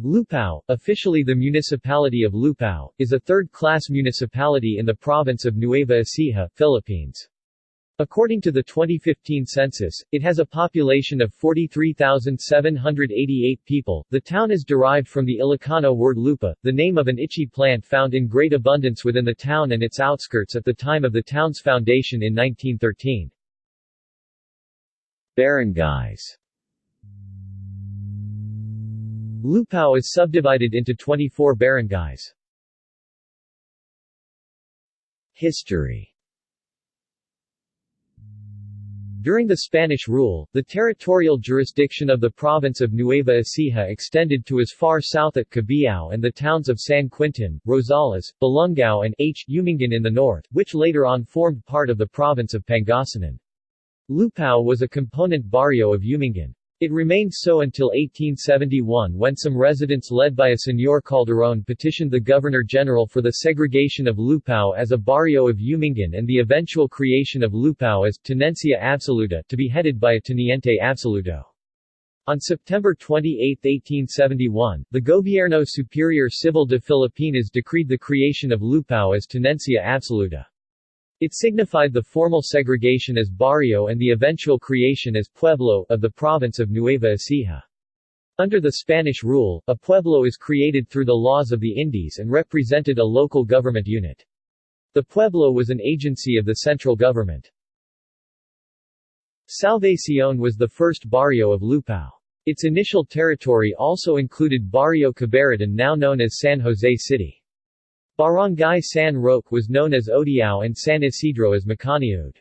Lupao, officially the municipality of Lupao, is a third-class municipality in the province of Nueva Ecija, Philippines. According to the 2015 census, it has a population of 43,788 people. The town is derived from the Ilocano word lupa, the name of an itchy plant found in great abundance within the town and its outskirts at the time of the town's foundation in 1913. Barangays. Lupao is subdivided into 24 barangays. History. During the Spanish rule, the territorial jurisdiction of the province of Nueva Ecija extended to as far south at Cabiao and the towns of San Quintin, Rosales, Balungao and Umingan in the north, which later on formed part of the province of Pangasinan. Lupao was a component barrio of Umingan. It remained so until 1871 when some residents led by a Señor Calderón petitioned the Governor-General for the segregation of Lupao as a barrio of Umingan and the eventual creation of Lupao as Tenencia Absoluta to be headed by a Teniente Absoluto. On September 28, 1871, the Gobierno Superior Civil de Filipinas decreed the creation of Lupao as Tenencia Absoluta. It signified the formal segregation as barrio and the eventual creation as pueblo of the province of Nueva Ecija. Under the Spanish rule, a pueblo is created through the laws of the Indies and represented a local government unit. The pueblo was an agency of the central government. Salvacion was the first barrio of Lupao. Its initial territory also included Barrio Cabaritan, now known as San Jose City. Barangay San Roque was known as Odiao and San Isidro as Macaniud.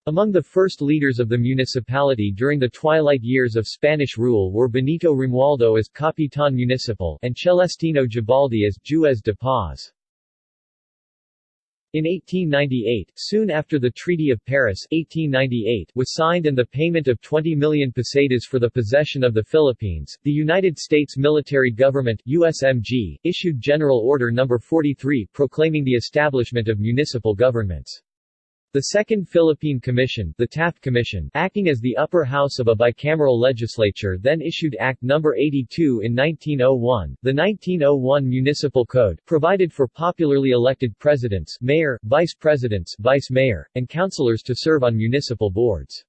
Among the first leaders of the municipality during the twilight years of Spanish rule were Benito Romualdo as Capitan Municipal and Celestino Gibaldi as Juez de Paz. In 1898, soon after the Treaty of Paris 1898 was signed and the payment of 20 million pesetas for the possession of the Philippines, the United States Military Government USMG issued General Order No. 43 proclaiming the establishment of municipal governments. The Second Philippine Commission, the Taft Commission, acting as the upper house of a bicameral legislature, then issued Act No. 82 in 1901. The 1901 Municipal Code provided for popularly elected presidents, mayor, vice-presidents, vice-mayor, and councilors to serve on municipal boards.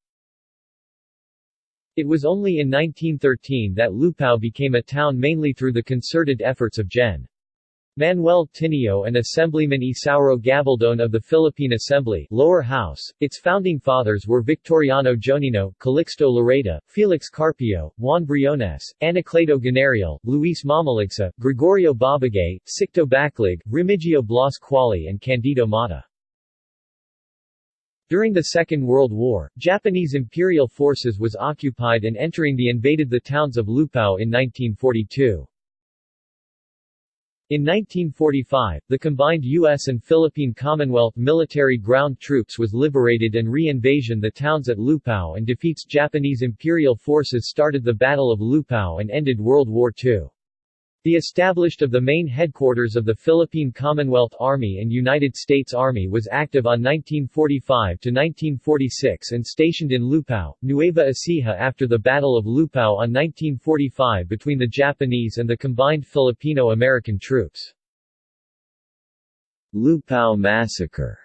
It was only in 1913 that Lupao became a town mainly through the concerted efforts of Gen. Manuel Tinio and Assemblyman Isauro Gabaldon of the Philippine Assembly lower house. Its founding fathers were Victoriano Jonino, Calixto Lareta, Felix Carpio, Juan Briones, Anacleto Ganariel, Luis Mamaligsa, Gregorio Babagay, Sicto Baclig, Remigio Blas Quali and Candido Mata. During the Second World War, Japanese imperial forces was occupied and entering the invaded the towns of Lupao in 1942. In 1945, the combined U.S. and Philippine Commonwealth military ground troops was liberated and re-invasion the towns at Lupao and defeats Japanese imperial forces started the Battle of Lupao and ended World War II. The established of the main headquarters of the Philippine Commonwealth Army and United States Army was active on 1945 to 1946 and stationed in Lupao, Nueva Ecija after the Battle of Lupao on 1945 between the Japanese and the combined Filipino-American troops. Lupao Massacre.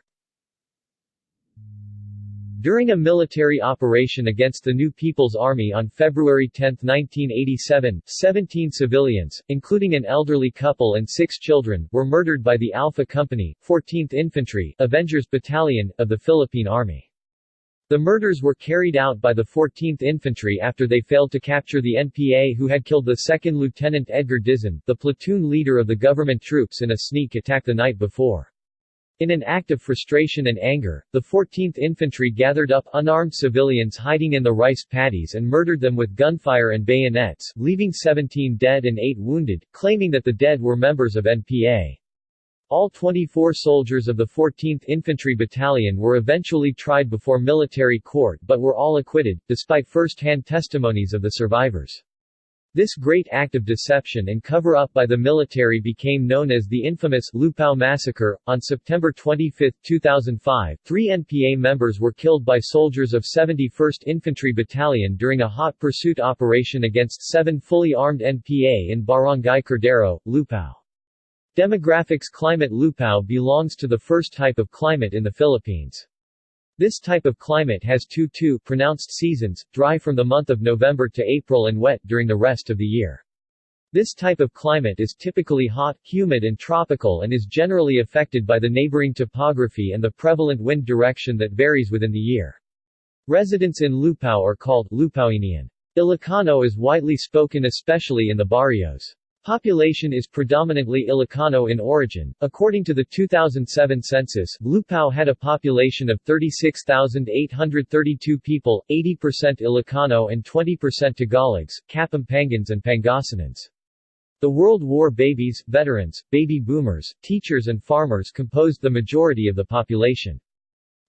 During a military operation against the New People's Army on February 10, 1987, 17 civilians, including an elderly couple and 6 children, were murdered by the Alpha Company, 14th Infantry, Avengers Battalion, of the Philippine Army. The murders were carried out by the 14th Infantry after they failed to capture the NPA who had killed the 2nd Lieutenant Edgar Dizon, the platoon leader of the government troops in a sneak attack the night before. In an act of frustration and anger, the 14th Infantry gathered up unarmed civilians hiding in the rice paddies and murdered them with gunfire and bayonets, leaving 17 dead and 8 wounded, claiming that the dead were members of NPA. All 24 soldiers of the 14th Infantry Battalion were eventually tried before military court but were all acquitted, despite first-hand testimonies of the survivors. This great act of deception and cover-up by the military became known as the infamous Lupao massacre. On September 25, 2005, 3 NPA members were killed by soldiers of 71st Infantry Battalion during a hot pursuit operation against 7 fully armed NPA in Barangay Cordero, Lupao. Demographics. Climate. Lupao belongs to the first type of climate in the Philippines. This type of climate has two pronounced seasons, dry from the month of November to April and wet during the rest of the year. This type of climate is typically hot, humid and tropical and is generally affected by the neighboring topography and the prevalent wind direction that varies within the year. Residents in Lupao are called Lupaonian. Ilocano is widely spoken especially in the barrios. Population is predominantly Ilocano in origin. According to the 2007 census, Lupao had a population of 36,832 people, 80% Ilocano and 20% Tagalogs, Kapampangans and Pangasinans. The World War babies, veterans, baby boomers, teachers and farmers composed the majority of the population.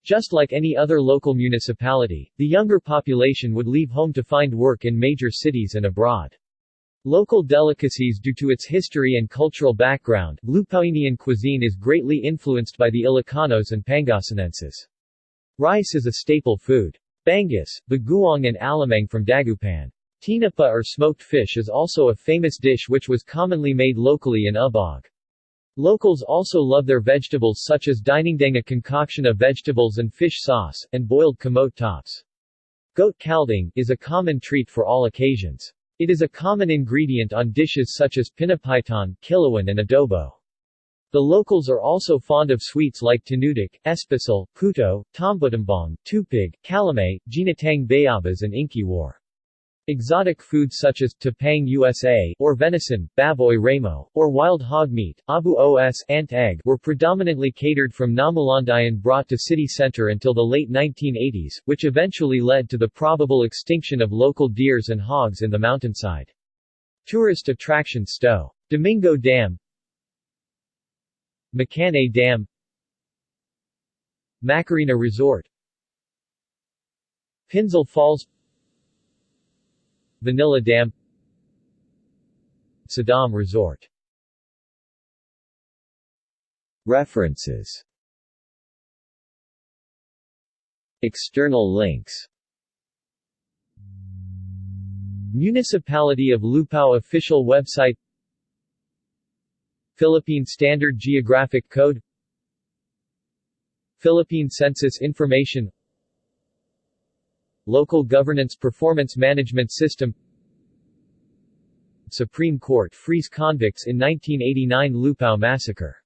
Just like any other local municipality, the younger population would leave home to find work in major cities and abroad. Local delicacies. Due to its history and cultural background, Lupaonian cuisine is greatly influenced by the Ilocanos and Pangasinenses. Rice is a staple food. Bangus, bagoong and alamang from Dagupan. Tinapa or smoked fish is also a famous dish which was commonly made locally in Ubog. Locals also love their vegetables such as dinengdang, a concoction of vegetables and fish sauce, and boiled kamote tops. Goat calding is a common treat for all occasions. It is a common ingredient on dishes such as pinapaitan, kilawan and adobo. The locals are also fond of sweets like tinudik, espasol, puto, tombotambong, tupig, calamay, ginatang bayabas and inkiwar. Exotic foods such as tapang USA, or venison, baboy ramo, or wild hog meat, abu os ant egg were predominantly catered from Namulandayan brought to city center until the late 1980s, which eventually led to the probable extinction of local deers and hogs in the mountainside. Tourist attraction. Sto. Domingo Dam, Macanay Dam, Macarena Resort, Pinzal Falls, Vanilla Dam, Saddam Resort. References. External links. Municipality of Lupao official website, Philippine Standard Geographic Code, Philippine Census Information, Local Governance Performance Management System, Supreme Court frees convicts in 1989 Lupao Massacre.